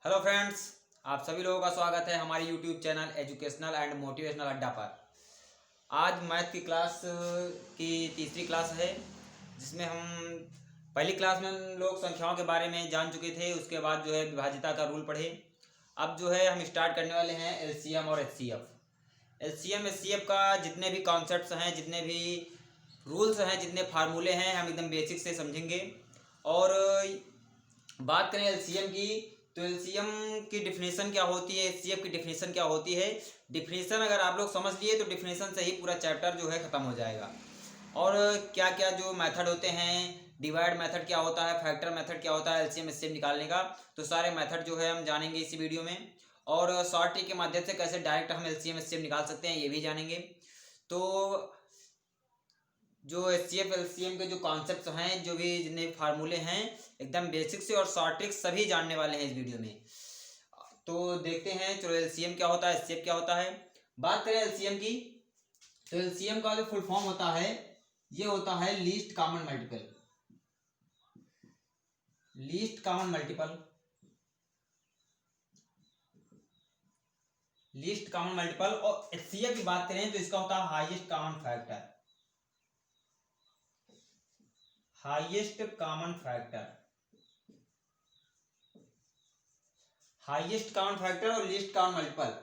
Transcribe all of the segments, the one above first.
Hello friends, आप सभी लोगों का स्वागत है हमारे YouTube channel educational and motivational अड्डा पर। आज मैथ की क्लास की तीसरी क्लास है, जिसमें हम पहली क्लास में हम लोग संख्याओं के बारे में जान चुके थे। उसके बाद जो है विभाज्यता का रूल पढ़े। अब जो है हम स्टार्ट करने वाले हैं एलसीएम और एचसीएफ। एलसीएम एचसीएफ का जितने भी कॉन्सेप्ट्स हैं, जितने भी रूल्स हैं, जितने फार्मूले हैं, हम एकदम बेसिक से समझेंगे। और बात करें एलसीएम की, तो एलसीएम की डिफिनेशन क्या होती है, एचसीएफ की डिफिनेशन क्या होती है। डिफिनेशन अगर आप लोग समझ लिए तो डिफिनेशन से ही पूरा चैप्टर जो है ख़त्म हो जाएगा। और क्या क्या जो मेथड होते हैं, डिवाइड मेथड क्या होता है, फैक्टर मेथड क्या होता है एलसीएम एचसीएफ निकालने का, तो सारे मेथड जो है हम जानेंगे इसी वीडियो में। और शॉर्ट ट्रिक के माध्यम से कैसे डायरेक्ट हम एलसीएम एचसीएफ निकाल सकते हैं ये भी जानेंगे। तो जो एचसीएफ एलसीएम के जो कॉन्सेप्ट्स हैं, जो भी जितने फार्मूले हैं, एकदम बेसिक से और शॉर्ट ट्रिक सभी जानने वाले हैं इस वीडियो में। तो देखते हैं, चलो एलसीएम क्या होता है, एचसीएफ क्या होता है। बात करें एलसीएम की, तो एलसीएम का जो फुल फॉर्म होता है, ये होता है least common multiple. Least common multiple, least common multiple. और एचसीएफ की बात करें तो इसका होता है highest common factor. Highest common factor, highest common factor और लीस्ट कॉमन मल्टीपल।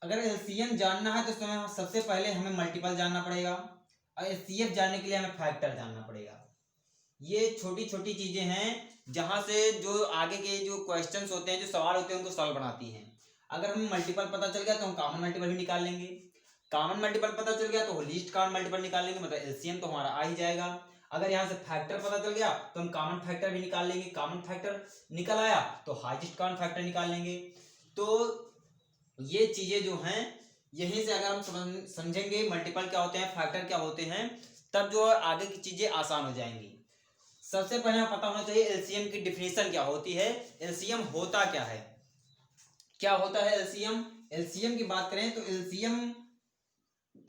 अगर एलसीएम जानना है तो इसमें सबसे पहले हमें मल्टीपल जानना पड़ेगा, और एचसीएफ जानने के लिए हमें फैक्टर जानना पड़ेगा। ये छोटी छोटी चीजें हैं जहां से जो आगे के जो क्वेश्चंस होते हैं, जो सवाल होते हैं, उनको सॉल्व बनाती हैं। अगर हमें मल्टीपल पता चल गया तो हम कॉमन मल्टीपल भी निकाल लेंगे। कॉमन मल्टीपल पता चल गया तो लीस्ट कॉमन मल्टीपल निकाल लेंगे, मतलब एलसीएम तो हमारा आ ही जाएगा। अगर यहाँ से फैक्टर पता चल गया तो हम कॉमन फैक्टर भी निकाल लेंगे। कॉमन फैक्टर निकल आया तो हाईएस्ट कॉमन फैक्टर निकाल लेंगे। तो ये चीजें जो हैं, यहीं से अगर हम समझेंगे मल्टीपल क्या होते हैं, फैक्टर क्या होते हैं, तब जो आगे की चीजें आसान हो जाएंगी। सबसे पहले हमें पता होना चाहिए एलसीएम की डिफिनेशन क्या होती है, एलसीएम होता क्या है। क्या होता है एलसीएम? एलसीएम की बात करें तो एलसीएम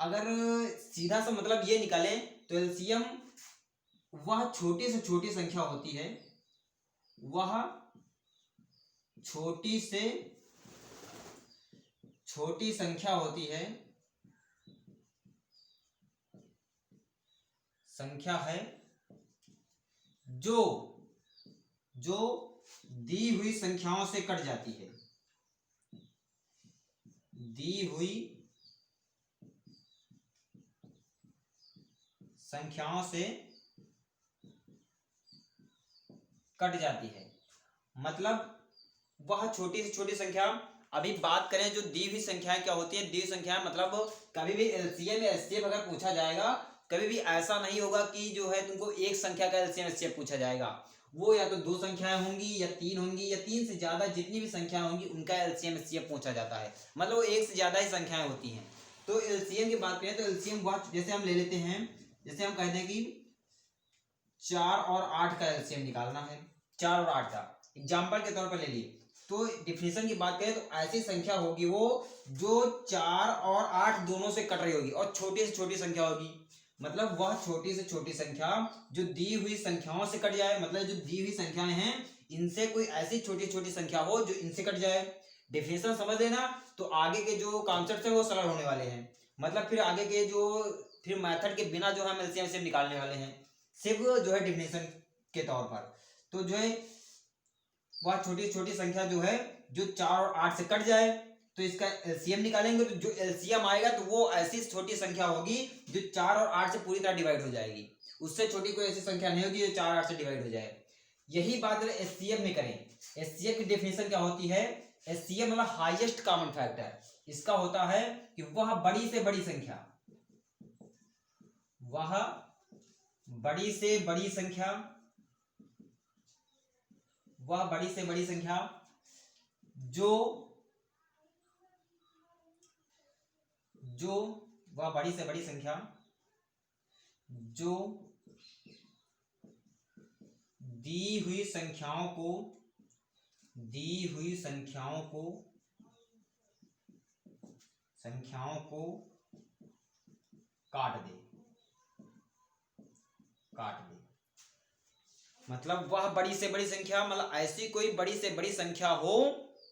अगर सीधा सा मतलब ये निकालें तो एलसीएम वह छोटी से छोटी संख्या होती है, वह छोटी से छोटी संख्या होती है, संख्या है जो जो दी हुई संख्याओं से कट जाती है, दी हुई संख्याओं से कट जाती है। मतलब वह छोटी से छोटी संख्या। अभी बात करें जो दी हुई संख्याएं क्या होती है, दी हुई संख्याएं मतलब कभी भी एलसीएम या एचसीएफ अगर पूछा जाएगा, कभी भी ऐसा नहीं होगा कि जो है तुमको एक संख्या का एलसीएम एचसीएफ पूछा जाएगा। वो या तो दो संख्याएं होंगी, या तीन होंगी, या तीन से ज्यादा जितनी भी संख्या होंगी उनका एलसीएम एचसीएफ पूछा जाता है। मतलब वो एक से ज्यादा ही संख्याएं होती हैं। तो एलसीएम की बात करें तो एलसीएम बहुत, जैसे हम ले लेते हैं, जैसे हम कहते हैं कि 4 और 8 का एलसीएम निकालना है, 4 और 8 का एग्जाम्पल के तौर पर ले लिए। तो डिफिनेशन की बात करें तो ऐसी संख्या होगी वो जो 4 और 8 दोनों से कट रही होगी, और छोटी से छोटी संख्या होगी। मतलब वह छोटी से छोटी संख्या जो दी हुई संख्याओं से कट जाए, मतलब जो दी हुई संख्याएं हैं इनसे कोई ऐसी छोटी छोटी संख्या हो जो इनसे कट जाए। डिफिनेशन समझ लेना तो आगे के जो कॉन्सेप्ट है वो सरल होने वाले हैं। मतलब फिर आगे के जो फिर मेथड के बिना जो हम एलसीएम से निकालने वाले हैं, सिर्फ जो है डिफिनेशन के तौर पर। तो जो है वह छोटी छोटी संख्या जो है जो 4 और 8 से कट जाए, तो इसका एलसीएम निकालेंगे तो जो एलसीएम आएगा तो वो ऐसी छोटी संख्या होगी जो 4 और 8 से पूरी तरह डिवाइड हो जाएगी। उससे छोटी कोई ऐसी संख्या नहीं होगी जो 4 और 8 से डिवाइड हो जाए। यही बात अगर एचसीएफ में करें, एचसीएफ की डेफिनेशन क्या होती है, एचसीएफ मतलब हाईएस्ट कॉमन फैक्टर। इसका होता है कि वह बड़ी से बड़ी संख्या, वह बड़ी से बड़ी संख्या, वह बड़ी से बड़ी संख्या जो जो वह बड़ी से बड़ी संख्या जो दी हुई संख्याओं को, दी हुई संख्याओं को काट दे, काट दे। मतलब वह बड़ी से बड़ी संख्या, मतलब ऐसी कोई बड़ी से बड़ी संख्या हो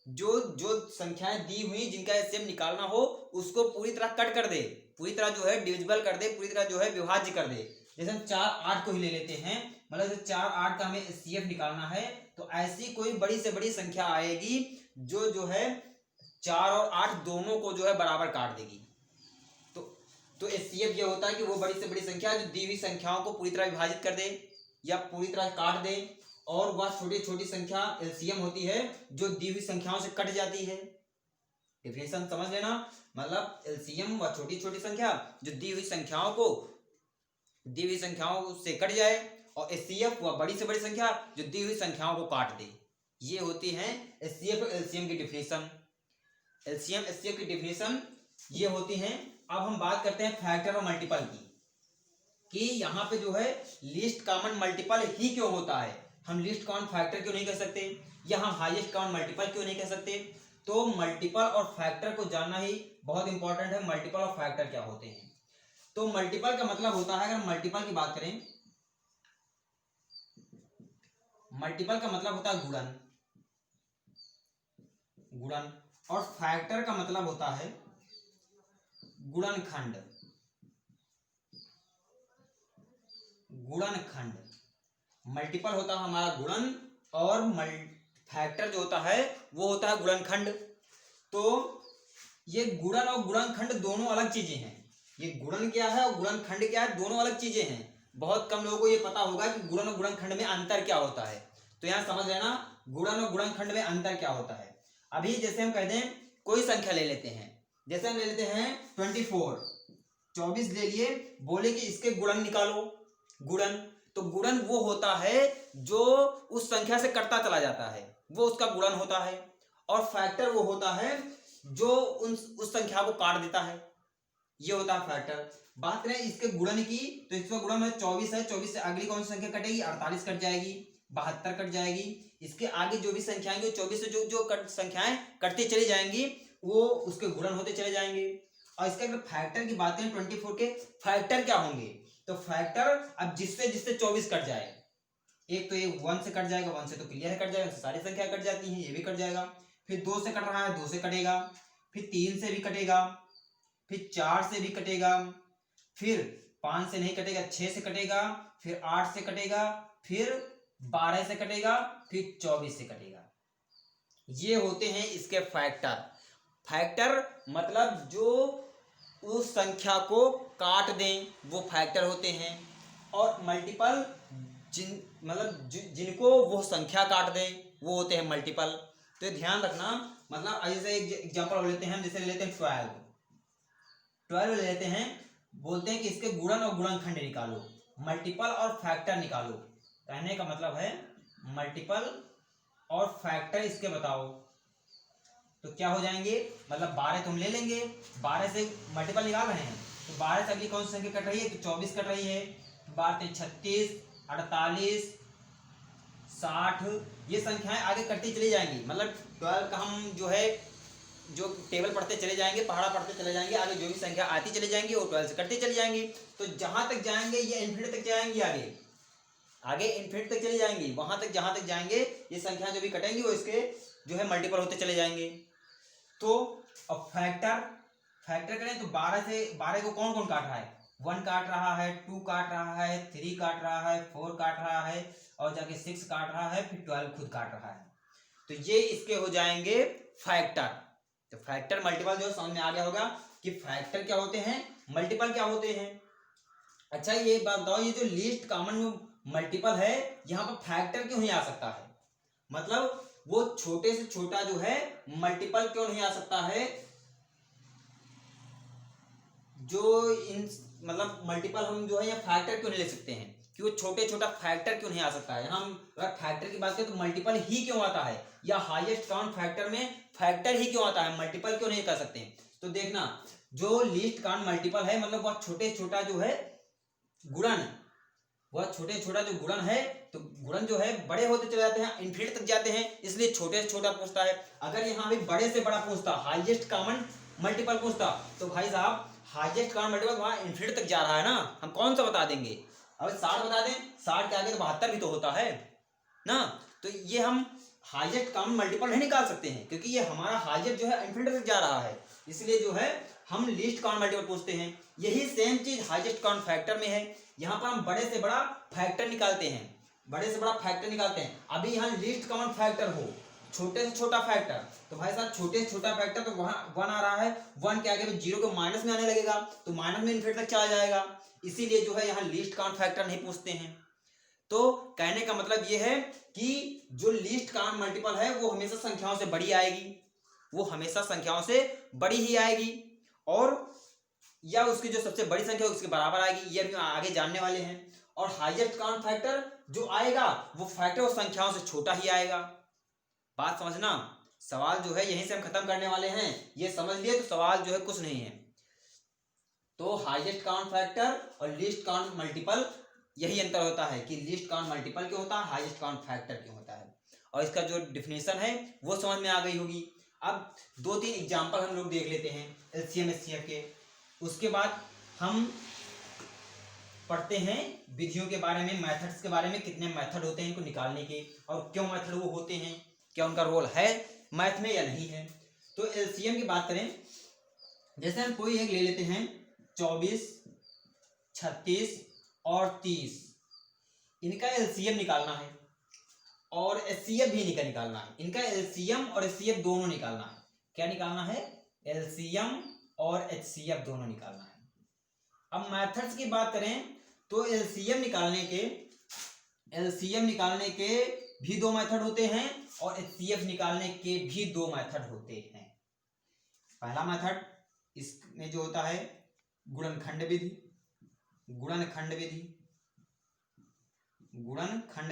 जो जो संख्याएं दी हुई जिनका एलसीएम निकालना हो उसको पूरी तरह कट कर दे, पूरी तरह जो है डिविजिबल कर दे, पूरी तरह जो है विभाज्य कर दे। जैसे हम 4 8 को ही ले लेते हैं, मतलब जैसे 4 8 का हमें एचसीएफ निकालना है, तो ऐसी कोई बड़ी से बड़ी संख्या आएगी जो है 4 और 8 दोनों को जो है बराबर काट देगी। तो एचसीएफ ये होता है कि वो बड़ी से बड़ी संख्या जो दी हुई संख्याओं को पूरी तरह विभाजित कर दे या पूरी तरह काट दे, और वह छोटी छोटी संख्या एलसीएम होती है जो दी हुई संख्याओं से कट जाती है। डिफिनेशन समझ लेना, मतलब एलसीएम वह छोटी छोटी संख्या जो दी हुई संख्याओं से कट जाए, और एचसीएफ वह बड़ी से बड़ी संख्या जो दी हुई संख्याओं को काट दे। ये होती है एचसीएफ और एलसीएम की डिफिनेशन। एलसीएम एचसीएफ की डिफिनेशन ये होती है। अब हम बात करते हैं फैक्टर और मल्टीपल की, कि यहाँ पे जो है लीस्ट कॉमन मल्टीपल ही क्यों होता है। हम लीस्ट कॉमन फैक्टर क्यों नहीं कह सकते, या हम हाईएस्ट कॉमन मल्टीपल क्यों नहीं कह सकते। तो मल्टीपल और फैक्टर को जानना ही बहुत इंपॉर्टेंट है। मल्टीपल और फैक्टर क्या होते हैं। तो मल्टीपल का मतलब होता है, अगर मल्टीपल की बात करें, मल्टीपल का मतलब होता है गुणन, और फैक्टर का मतलब होता है गुणनखंड। मल्टीपल होता है हमारा गुणन, और फैक्टर जो होता है वो होता है गुणनखंड। तो ये गुणन और गुणनखंड दोनों अलग चीजें हैं। ये गुणन क्या है और गुणनखंड क्या है, दोनों अलग चीजें हैं। बहुत कम लोगों को ये पता होगा कि गुणन और गुणनखंड में अंतर क्या होता है। तो यहाँ समझ लेना गुणन और गुणनखंड में अंतर क्या होता है। अभी जैसे हम कहते हैं कोई संख्या ले लेते हैं, जैसे हम ले लेते हैं 24 ले लिए, बोले कि इसके गुणन निकालो। गुणन, तो गुणन वो होता है जो उस संख्या से कटता चला जाता है, वो उसका गुणन होता है। और फैक्टर वो होता है जो उस संख्या को काट देता है, ये होता है फैक्टर। बात करें इसके गुणन की, तो इसका गुणन है 24 है, 24 से अगली कौन सी संख्या कटेगी, 48 कट जाएगी, 72 कट जाएगी। इसके आगे जो भी संख्या आएंगी 24 से जो संख्याएं कटती चली जाएंगी वो उसके गुणन होते चले जाएंगे। और इसके अगर फैक्टर की बात करें 24 के फैक्टर क्या होंगे, तो फैक्टर अब जिससे 24 कट जाए, एक तो ये 1 से कट जाएगा, 1 से तो क्लियर है कट जाएगा, सारी संख्या कट जाती है, ये भी कट जाएगा। फिर 2 से कट रहा है, 2 से कटेगा, फिर 3 से भी कटेगा, फिर 4 से भी कटेगा, फिर 5 से नहीं कटेगा, 6 से कटेगा, फिर 8 से कटेगा, फिर 12 से कटेगा, फिर 24 से कटेगा। ये होते हैं इसके फैक्टर। फैक्टर मतलब जो उस संख्या को काट दें वो फैक्टर होते हैं, और मल्टीपल जिनको वो संख्या काट दें वो होते हैं मल्टीपल। तो ध्यान रखना, मतलब जैसे एक एग्जांपल लेते हैं, जैसे लेते हैं 12 ले लेते हैं, बोलते हैं कि इसके गुणन और गुणनखंड निकालो, मल्टीपल और फैक्टर निकालो। कहने का मतलब है मल्टीपल और फैक्टर इसके बताओ, तो क्या हो जाएंगे, मतलब 12 तुम ले लेंगे, 12 से मल्टीपल निकाल रहे हैं, तो 12 से अगली कौन सी संख्या कट रही है, तो 24 कट रही है, 12 36 48 60, ये संख्याएं आगे कटती चली जाएंगी। मतलब 12 का हम जो टेबल पढ़ते चले जाएंगे, पहाड़ा पढ़ते चले जाएंगे, आगे जो भी संख्या आती चली जाएंगी वो 12 से कटती चली जाएंगी। तो जहां तक जाएंगे ये इन्फिनिटी तक जाएंगी, आगे इन्फिनिटी तक चली जाएंगी, वहां तक जहां तक जाएंगे ये संख्या जो भी कटेंगी वो इसके जो है मल्टीपल होते चले जाएंगे। तो अब फैक्टर करें तो 12 को कौन कौन काट रहा है, 1 काट रहा है, 2 काट रहा है, 3 काट रहा है, 4 काट रहा है, और जाके 6 काट रहा है, फिर 12 खुद काट रहा है। तो ये इसके हो जाएंगे फैक्टर। तो फैक्टर मल्टीपल जो समझ में आ गया होगा कि फैक्टर क्या होते हैं, मल्टीपल क्या होते हैं। अच्छा ये बात बताओ, ये जो लीस्ट कॉमन मल्टीपल है यहाँ पर फैक्टर क्यों नहीं आ सकता है, मतलब वो छोटे से छोटा जो है मल्टीपल क्यों नहीं आ सकता है, जो मतलब मल्टीपल हम जो है या फैक्टर क्यों नहीं ले सकते हैं, कि वो छोटे छोटा फैक्टर क्यों नहीं आ सकता है। हम अगर फैक्टर की बात करें तो मल्टीपल ही क्यों आता है, या हाईएस्ट काउंट फैक्टर में फैक्टर ही क्यों आता है, मल्टीपल क्यों नहीं कर सकते। तो देखना जो लीस्ट काउंट मल्टीपल है, मतलब वह छोटे छोटा जो है गुणन, वह छोटे छोटा जो गुणन है, तो गुणन जो है बड़े होते चले जाते हैं, इन्फिनिटी तक जाते हैं, इसलिए छोटे से छोटा पूछता है। अगर यहाँ भी बड़े से बड़ा पूछता, हाईएस्ट कॉमन मल्टीपल पूछता, तो भाई साहब हाईएस्ट कॉमन मल्टीपल वहां इन्फिनिटी तक जा रहा है ना, हम कौन सा बता देंगे। अब 60 बता दें, 60 के आगे तो 72 भी तो होता है ना। तो ये हम हाईएस्ट कॉमन मल्टीपल नहीं निकाल सकते हैं, क्योंकि ये हमारा हाईएस्ट जो है इन्फिनिटी तक जा रहा है, इसलिए जो है हम लीस्ट कॉमन मल्टीपल पूछते हैं। यही सेम चीज हाईएस्ट कॉमन फैक्टर में है। यहाँ पर हम बड़े से बड़ा फैक्टर निकालते हैं, बड़े से बड़ा फैक्टर निकालते हैं। अभी यहाँ लीस्ट कॉमन फैक्टर हो, छोटे से छोटा फैक्टर, तो भाई साहब छोटे से छोटा फैक्टर तो वहाँ 1 आ रहा है, 1 के आगे जीरो के माइनस में आने लगेगा, तो माइनस में इन्फिनिटी तक चला जाएगा, इसीलिए जो है यहाँ लीस्ट कॉमन फैक्टर नहीं पूछते हैं। तो कहने का मतलब ये है कि जो लीस्ट कॉमन मल्टीपल है वो हमेशा संख्याओं से बड़ी आएगी, वो हमेशा संख्याओं से बड़ी ही आएगी, और या उसकी जो सबसे बड़ी संख्या उसके बराबर आएगी, ये भी आगे जानने वाले हैं। और हाईएस्ट कॉमन फैक्टर जो आएगा वो फैक्टर और संख्याओं से छोटा ही आएगा। बात समझना, सवाल जो है यहीं से हम खत्म करने वाले हैं, ये समझ लिए तो सवाल जो है कुछ नहीं है। तो हाईएस्ट कॉमन फैक्टर और लीस्ट कॉमन मल्टीपल यही अंतर होता है कि लीस्ट कॉमन मल्टीपल क्यों होता है, हाईएस्ट कॉमन फैक्टर क्यों होता है, और इसका जो डिफिनेशन है वो समझ में आ गई होगी। अब 2-3 एग्जाम्पल हम लोग देख लेते हैं एलसीएम एचसीएफ के, उसके बाद हम पढ़ते हैं विधियों के बारे में, मेथड्स के बारे में, कितने मेथड होते हैं इनको निकालने के, और क्यों मेथड वो होते हैं, क्या उनका रोल है मैथ में या नहीं है। तो एलसीएम की बात करें, जैसे हम कोई एक ले लेते हैं 24, 36 और 30, इनका एलसीएम निकालना है और एचसीएफ भी निकालना है। इनका एलसीएम और एचसीएफ दोनों निकालना है। क्या निकालना है? एलसीएम और एचसीएफ दोनों निकालना है। अब मेथड्स की बात करें तो एलसीएम निकालने के भी 2 मेथड होते हैं और एचसीएफ निकालने के भी 2 मेथड होते हैं। पहला मेथड इसमें जो होता है गुणनखंड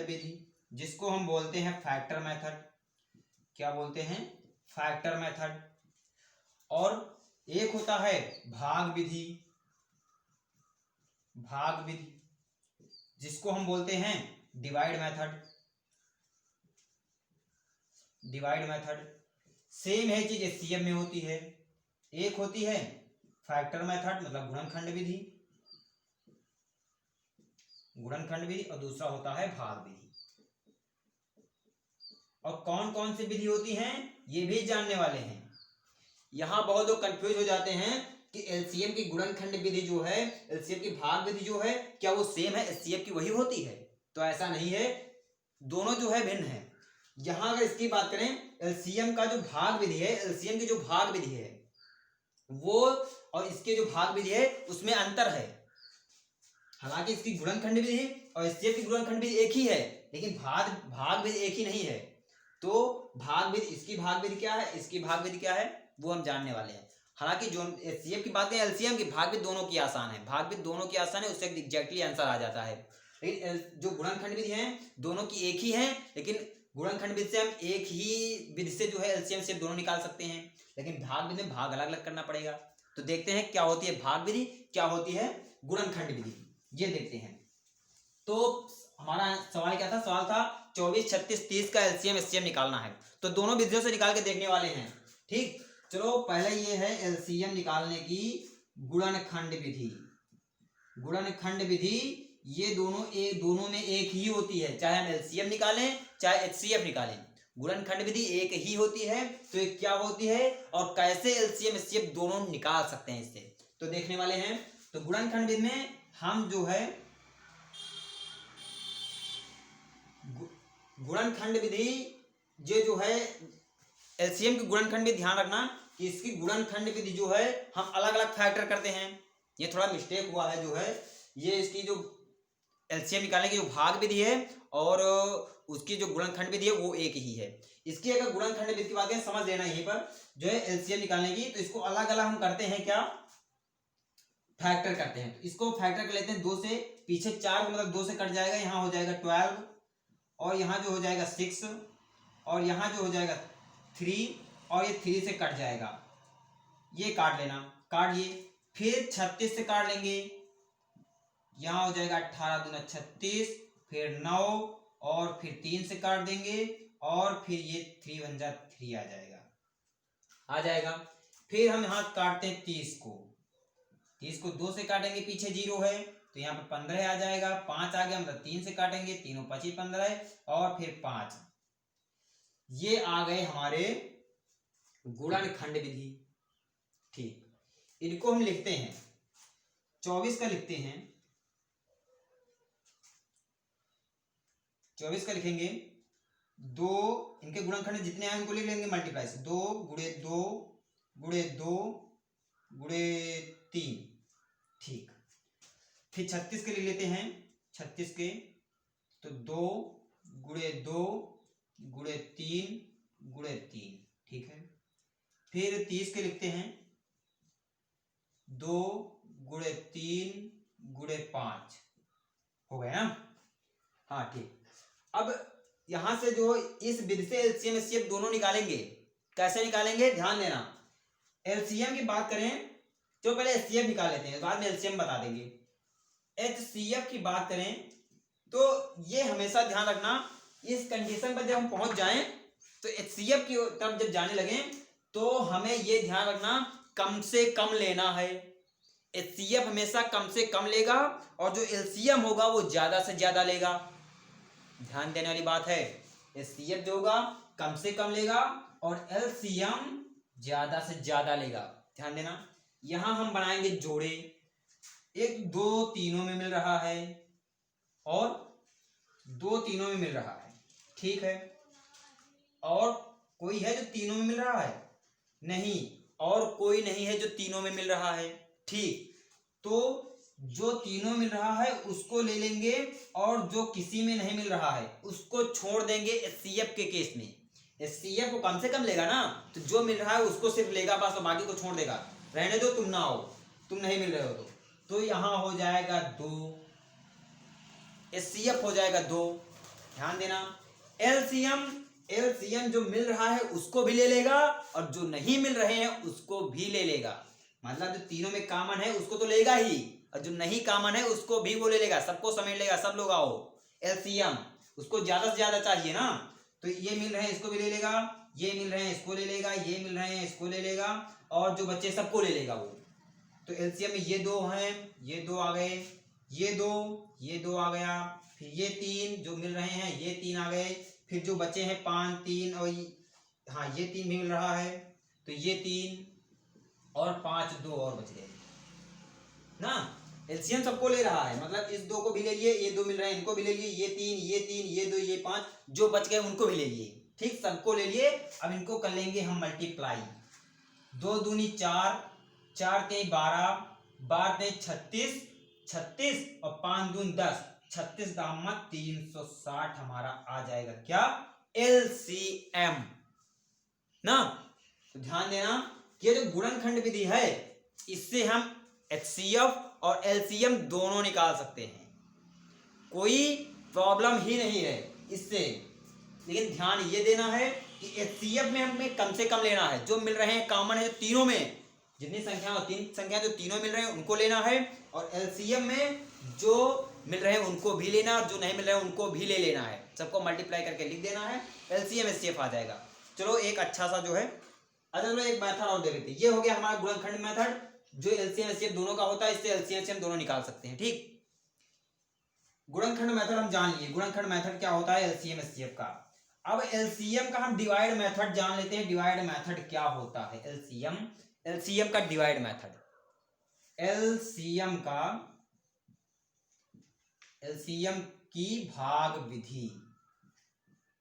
विधि, जिसको हम बोलते हैं फैक्टर मेथड। क्या बोलते हैं? Factor method. और एक होता है भाग विधि, जिसको हम बोलते हैं डिवाइड मेथड। सेम है चीज एचसीएफ में होती है। एक होती है फैक्टर मेथड मतलब गुणनखंड विधि और दूसरा होता है भाग विधि। और कौन कौन सी विधि होती हैं ये भी जानने वाले हैं। यहां बहुत लोग कंफ्यूज हो जाते हैं कि एलसीएम की गुणनखंड विधि जो है, एलसीएम की भाग विधि जो है, क्या वो सेम है एचसीएफ की वही होती है? तो ऐसा नहीं है, दोनों जो है भिन्न है। यहां अगर इसकी बात करें, एलसीएम का जो भाग विधि है, एलसीएम की जो भाग विधि है वो और इसके जो भाग विधि है उसमें अंतर है। हालांकि इसकी गुणनखंड विधि और एचसीएफ की गुणनखंड विधि एक ही है, लेकिन भाग विधि एक ही नहीं है। तो भाग विधि, इसकी भाग विधि क्या है, इसकी भाग विधि क्या है, वो हम जानने वाले हैं। हालांकि जो एचसीएफ की बात करें, एलसीएम की भाग विधि दोनों की आसान है, उससे एग्जैक्टली आंसर आ जाता है। लेकिन जो गुणनखंड विधि है दोनों की एक ही है, लेकिन गुणनखंड विधि से हम एक ही विधि से जो है एलसीएम से दोनों निकाल सकते हैं, लेकिन भाग विधि में भाग अलग अलग करना पड़ेगा। तो देखते हैं क्या होती है भाग विधि, क्या होती है गुणनखंड विधि, ये देखते हैं। तो हमारा सवाल क्या था? सवाल था 24, 36, 30 का एलसीएम एचसीएफ निकालना है। तो दोनों विधियों से निकाल के देखने वाले हैं। ठीक, चलो पहले ये है एलसीएम निकालने की गुणनखंड विधि। ये दोनों में एक ही होती है, चाहे हम एलसीएम निकालें चाहे एचसीएफ निकालें, गुणनखंड विधि एक ही होती है। तो ये क्या होती है और कैसे एलसीएम एचसीएफ दोनों निकाल सकते हैं इससे, तो देखने वाले हैं। तो गुणनखंड विधि में हम जो है गुणनखंड विधि जो है एलसीएम की गुणनखंड विधि, ध्यान रखना कि इसकी गुणनखंड विधि जो है हम अलग अलग फैक्टर करते हैं। ये थोड़ा मिस्टेक हुआ है, जो है ये इसकी जो एलसीएम निकालने की जो भाग विधि है और उसकी जो गुणनखंड विधि है वो एक ही है। इसकी अगर गुणनखंड विधि की बात करें, समझ लेना यहीं पर जो है एलसीएम निकालने की, तो इसको अलग अलग हम करते हैं, क्या फैक्टर करते हैं। तो इसको फैक्टर कर लेते हैं 2 से, पीछे 4 मतलब 2 से कट जाएगा, यहाँ हो जाएगा 12 और यहाँ जो हो जाएगा 6 और यहाँ जो हो जाएगा 3 और ये 3 से कट जाएगा, ये काट लेना, काट लिए। फिर 36 से काट लेंगे, यहाँ हो जाएगा 18 दूना 36, फिर 9 और फिर 3 से काट देंगे और फिर ये 3 बन जा 3 आ जाएगा। फिर हम यहाँ काटते हैं 30 को 2 से काटेंगे, पीछे 0 है तो यहाँ पर 15 आ जाएगा, 5 आ गया मतलब 3 से काटेंगे, तीनों 25 15 और फिर 5 ये आ गए हमारे गुणनखंड विधि। ठीक, इनको हम लिखते हैं 24 का लिखते हैं, 24 का लिखेंगे। दो इनके गुणनखंड जितने आए उनको लिख लेंगे मल्टीप्लाई से, 2 गुणे 2 गुणे 2 गुणे 3। ठीक, फिर 36 के लिख लेते हैं, 36 के तो 2 गुणे 2 गुणे 3 गुणे 3। ठीक है, फिर 30 के लिखते हैं, 2 गुणे 3 गुणे 5 हो गया ना। हाँ ठीक, अब यहां से जो इस विधि से एलसीएम एचसीएफ दोनों निकालेंगे। कैसे निकालेंगे ध्यान देना। एलसीएम की बात करें तो पहले एचसीएफ निकाल लेते हैं, बाद में एलसीएम बता देंगे। एचसीएफ की बात करें तो ये हमेशा ध्यान रखना, इस कंडीशन पर जब हम पहुंच जाएं तो एचसीएफ की तरफ जब जाने लगे तो हमें ये ध्यान रखना कम से कम लेना है। एचसीएफ हमेशा कम से कम लेगा और जो एलसीएम होगा वो ज्यादा से ज्यादा लेगा। ध्यान देने वाली बात है, एचसीएफ जो होगा कम से कम लेगा और एलसीएम ज्यादा से ज्यादा लेगा। ध्यान देना, यहां हम बनाएंगे जोड़े, 1 2 तीनों में मिल रहा है और 2 तीनों में मिल रहा है। ठीक है, और कोई है जो तीनों में मिल रहा है? नहीं, और कोई नहीं है जो तीनों में मिल रहा है। ठीक, तो जो तीनों मिल रहा है उसको ले लेंगे और जो किसी में नहीं मिल रहा है उसको छोड़ देंगे एचसीएफ के केस में। एचसीएफ को कम से कम लेगा ना, तो जो मिल रहा है उसको सिर्फ लेगा बस और बाकी को छोड़ देगा, रहने दो तुम ना आओ, तुम नहीं मिल रहे हो तो यहां हो जाएगा 2, एचसीएफ हो जाएगा 2। ध्यान देना, एलसीएम जो मिल रहा है उसको भी ले लेगा और जो नहीं मिल रहे हैं उसको भी ले लेगा। मतलब जो तीनों में कॉमन है उसको तो लेगा ही और जो नहीं कॉमन है उसको भी वो ले लेगा, सबको समेट लेगा। सब लोग आओ, एलसीएम उसको ज्यादा से ज्यादा चाहिए ना, तो ये मिल रहे हैं इसको भी ले लेगा, ये मिल रहे हैं इसको ले लेगा, ये मिल रहे हैं इसको ले लेगा और जो बच्चे सबको ले लेगा वो। तो एलसीएम में ये 2 हैं, ये 2 आ गए, ये 2 आ गया, फिर ये 3 जो मिल रहे हैं ये 3 आ गए, फिर जो बचे हैं 5 3 और हाँ ये 3 भी मिल रहा है तो ये 3 और 5 2 और बच गए ना। एलसीएम सबको ले रहा है, मतलब इस 2 को भी ले लिए, ये 2 मिल रहे हैं इनको भी ले लिए, ये 3 ये 3 ये 2 ये 5 जो बच गए उनको भी ले लिए। ठीक, सबको ले लिए। अब इनको कर लेंगे हम मल्टीप्लाई, 2 दूनी 4 4 3 12 12 3 36 36 और 5 दून 10 36 दाम 360 हमारा आ जाएगा क्या, एलसीएम ना। तो ध्यान देना कि ये जो गुणनखंड विधि है इससे हम एचसीएफ और एलसीएम दोनों निकाल सकते हैं, कोई प्रॉब्लम ही नहीं है इससे। लेकिन ध्यान ये देना है कि एचसीएफ में हमें कम से कम लेना है, जो मिल रहे हैं कॉमन है तीनों में, जितनी संख्या हो 3 संख्या जो तीनों मिल रहे हैं उनको लेना है और एलसीएम में जो मिल रहे हैं उनको भी लेना और जो नहीं मिल रहे हैं उनको भी ले लेना है। सबको मल्टीप्लाई करके लिख देना है, एलसीएम एचसीएफ आ जाएगा। चलो एक अच्छा सा जो है, अच्छा चलो एक मेथड और दे देते हैं। ये हो गया हमारा गुणनखंड मेथड जो एलसीएम एचसीएफ दोनों का होता है, इससे एलसीएम एचसीएफ दोनों निकाल सकते हैं। ठीक, गुणनखंड मेथड हम जान लिए, गुणनखंड मेथड क्या होता है एलसीएम एचसीएफ का। अब एलसीएम का हम डिवाइड मेथड जान लेते हैं। डिवाइड मेथड क्या होता है, एलसीएम का डिवाइड मेथड, एलसीएम की भाग विधि,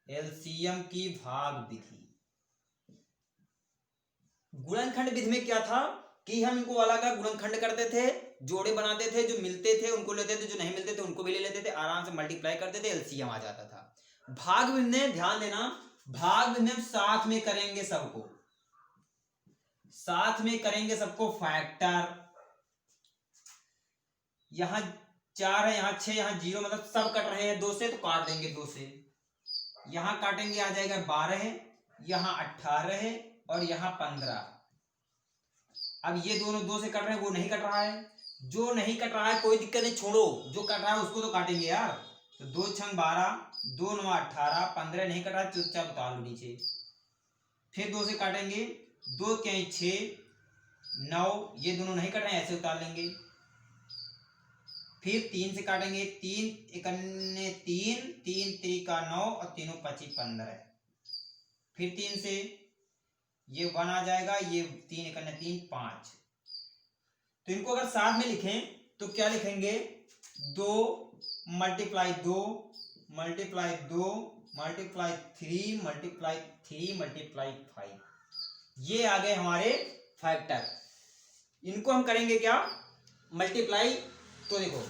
एलसीएम की भाग विधि। गुणनखंड विधि में क्या था कि हम इनको अलग अलग गुणनखंड करते थे, जोड़े बनाते थे, जो मिलते थे उनको लेते थे, जो नहीं मिलते थे उनको भी ले लेते थे, आराम से मल्टीप्लाई करते थे, एलसीएम आ जाता था। भाग विधि में ध्यान देना, भाग विधि में साथ में करेंगे सबको, साथ में करेंगे सबको फैक्टर। यहां 4 है, यहां 6, यहां 0, मतलब सब कट रहे हैं 2 से तो काट देंगे 2 से। यहां काटेंगे आ जाएगा 12, यहां 18 है और यहां 15। अब ये दोनों 2 से कट रहे हैं, वो नहीं कट रहा है, जो नहीं कट रहा है कोई दिक्कत नहीं, छोड़ो, जो कट रहा है उसको तो काटेंगे यार। तो 2 छंग 12, 2 9 18, 15 नहीं कट रहा है, चुपचाप उतार लो नीचे। फिर 2 से काटेंगे, 2 क्या 6 9, ये दोनों नहीं कट रहे हैं, ऐसे उतार लेंगे। फिर 3 से काटेंगे, 3 1 3 3 3 का 9 और 3 25 15। फिर 3 से ये 1 आ जाएगा, ये 3 1 3 5। तो इनको अगर साथ में लिखें तो क्या लिखेंगे, 2 multiply 2 multiply 2 multiply 3 multiply 3 multiply 5, ये आ गए हमारे फैक्टर। इनको हम करेंगे क्या, मल्टीप्लाई। तो देखो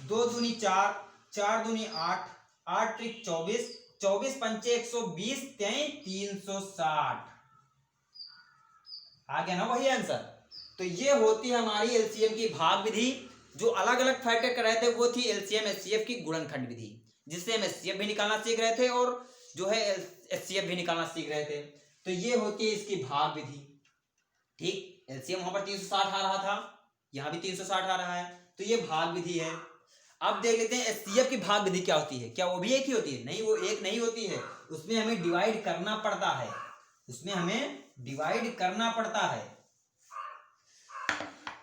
2 दूनी 4, 4 दूनी 8, 8 त्रिक 24, 24 पंचे 120, 360 आ गया ना वही आंसर। तो ये होती है हमारी एलसीएम की भाग विधि। जो अलग अलग फैक्टर कर रहे थे वो थी एलसीएम एचसीएफ की गुणनखंड विधि, जिससे हम एचसीएफ भी निकालना सीख रहे थे और जो है एचसीएफ भी निकालना सीख रहे थे। तो ये होती है इसकी भाग विधि। ठीक, एलसीएम वहां पर 360 आ रहा था, यहां भी 360 आ रहा है, तो ये भाग विधि है। अब देख लेते हैं एचसीएफ की भाग विधि क्या होती है। क्या वो भी एक ही होती है? नहीं, वो एक नहीं होती है, उसमें हमें डिवाइड करना पड़ता है, उसमें हमें डिवाइड करना पड़ता है,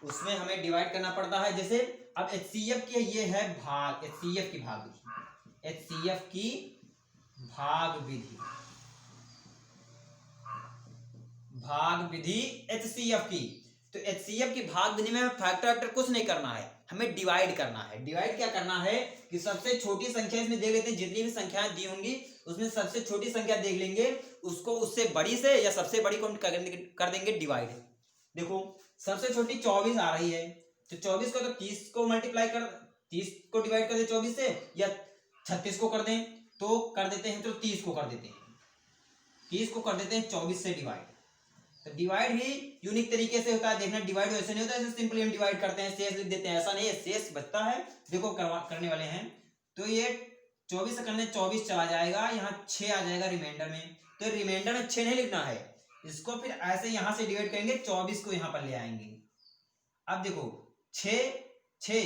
उसमें हमें डिवाइड करना पड़ता है। जैसे अब एचसीएफ की ये है भाग, एचसीएफ की भाग विधि, एचसीएफ की भाग विधि, भाग विधि एचसीएफ की। तो एचसीएफ की भाग विधि में हमें फैक्टर वैक्टर कुछ नहीं करना है, हमें डिवाइड करना है। डिवाइड क्या करना है कि सबसे छोटी संख्या इसमें देख लेते हैं, जितनी भी संख्याएं दी होंगी उसमें सबसे छोटी संख्या देख लेंगे, उसको उससे बड़ी से या सबसे बड़ी को कर देंगे डिवाइड। देखो सबसे छोटी 24 आ रही है, तो 24 को तो 30 को मल्टीप्लाई कर, 30 को डिवाइड कर दे 24 से, या 36 को कर दें तो कर देते हैं, तो 30 को कर देते हैं, 30 को कर देते हैं 24 से डिवाइड। तो डिवाइड भी यूनिक तरीके से होता है, देखना डिवाइड ऐसे नहीं होता है ऐसे सिंपली हम डिवाइड करते हैं, शेष लिख देते हैं, ऐसा नहीं है, शेष बचता है। देखो करने वाले हैं, तो ये 24 से करने 24 चला जाएगा, यहाँ 6 आ जाएगा रिमाइंडर में। तो रिमाइंडर में 6 नहीं लिखना है, इसको फिर ऐसे यहां से डिवाइड करेंगे, 24 को यहां पर ले आएंगे। अब देखो 6 6,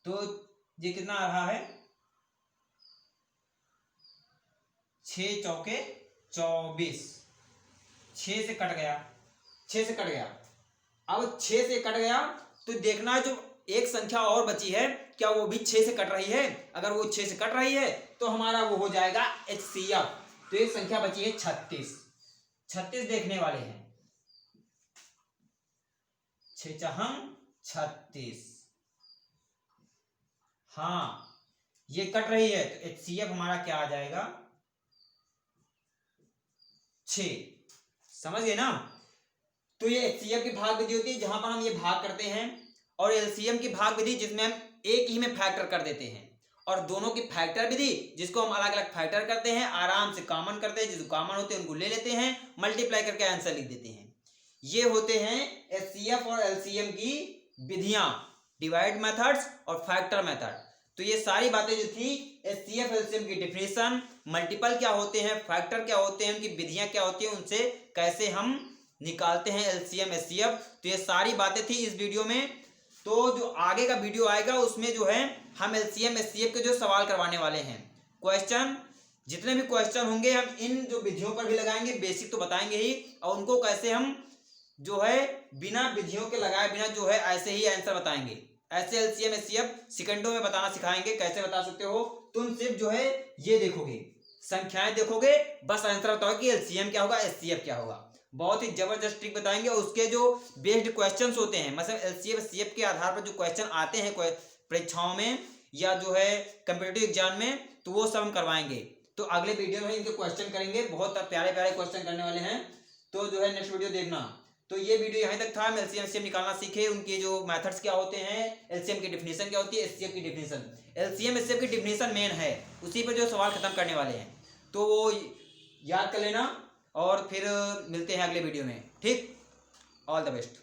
तो ये कितना आ रहा है, 6 चौके 24, 6 से कट गया, 6 से कट गया। अब 6 से कट गया तो देखना जो एक संख्या और बची है क्या वो भी 6 से कट रही है। अगर वो 6 से कट रही है तो हमारा वो हो जाएगा एचसीएफ। तो एक संख्या बची है 36, 36 देखने वाले हैं, 6 चहम 36। हाँ ये कट रही है तो एचसीएफ हमारा क्या आ जाएगा, 6। समझ गए ना। तो ये एचसीएफ की भाग विधि होती है जहां पर हम ये भाग करते हैं, और एलसीएम की भाग विधि जिसमें हम एक ही में फैक्टर कर देते हैं, और दोनों की फैक्टर विधि जिसको हम अलग अलग फैक्टर करते हैं, आराम से कॉमन करते हैं, जिसको कॉमन होते हैं उनको ले लेते हैं, मल्टीप्लाई करके आंसर लिख देते हैं। ये होते हैं एचसीएफ और एलसीएम की विधियां, डिवाइड मेथड्स और फैक्टर मेथड। तो ये सारी बातें जो थी एचसीएफ एलसीएम की डिफिनेशन, मल्टीपल क्या होते हैं, फैक्टर क्या होते हैं, उनकी विधियां क्या होती हैं, उनसे कैसे हम निकालते हैं एलसीएम एचसीएफ, तो ये सारी बातें थी इस वीडियो में। तो जो आगे का वीडियो आएगा उसमें जो है हम एलसीएम एचसीएफ के जो सवाल करवाने वाले हैं, क्वेश्चन जितने भी क्वेश्चन होंगे हम इन जो विधियों पर भी लगाएंगे, बेसिक तो बताएंगे ही, और उनको कैसे हम जो है बिना विधियों के लगाए बिना जो है ऐसे ही आंसर बताएंगे। ऐसे एलसीएम एचसीएफ सेकंडों में बताना सिखाएंगे, कैसे बता सकते हो। तुम सिर्फ जो है ये देखोगे, संख्याएं देखोगे, बस आंसर बताओ कि एलसीएम क्या होगा, एचसीएफ क्या होगा। बहुत ही जबरदस्त ट्रिक बताएंगे, और उसके जो बेस्ड क्वेश्चंस होते हैं, मतलब एलसीएम एचसीएफ के आधार पर जो क्वेश्चन आते हैं परीक्षाओं में या जो है कॉम्पिटिटिव एग्जाम में, तो वो सब हम करवाएंगे। तो अगले वीडियो में इनके क्वेश्चन करेंगे, बहुत प्यारे प्यारे क्वेश्चन करने वाले हैं, तो जो है नेक्स्ट वीडियो देखना। तो ये वीडियो यहीं तक था। हम एलसीएम एचसीएफ निकालना सीखे, उनके जो मेथड्स क्या होते हैं, एलसीएम की डिफिनेशन क्या होती है, एचसीएफ की डिफिनेशन, एलसीएम एचसीएफ की डिफिनेशन मेन है, उसी पर जो सवाल खत्म करने वाले हैं, तो वो याद कर लेना। और फिर मिलते हैं अगले वीडियो में। ठीक, ऑल द बेस्ट।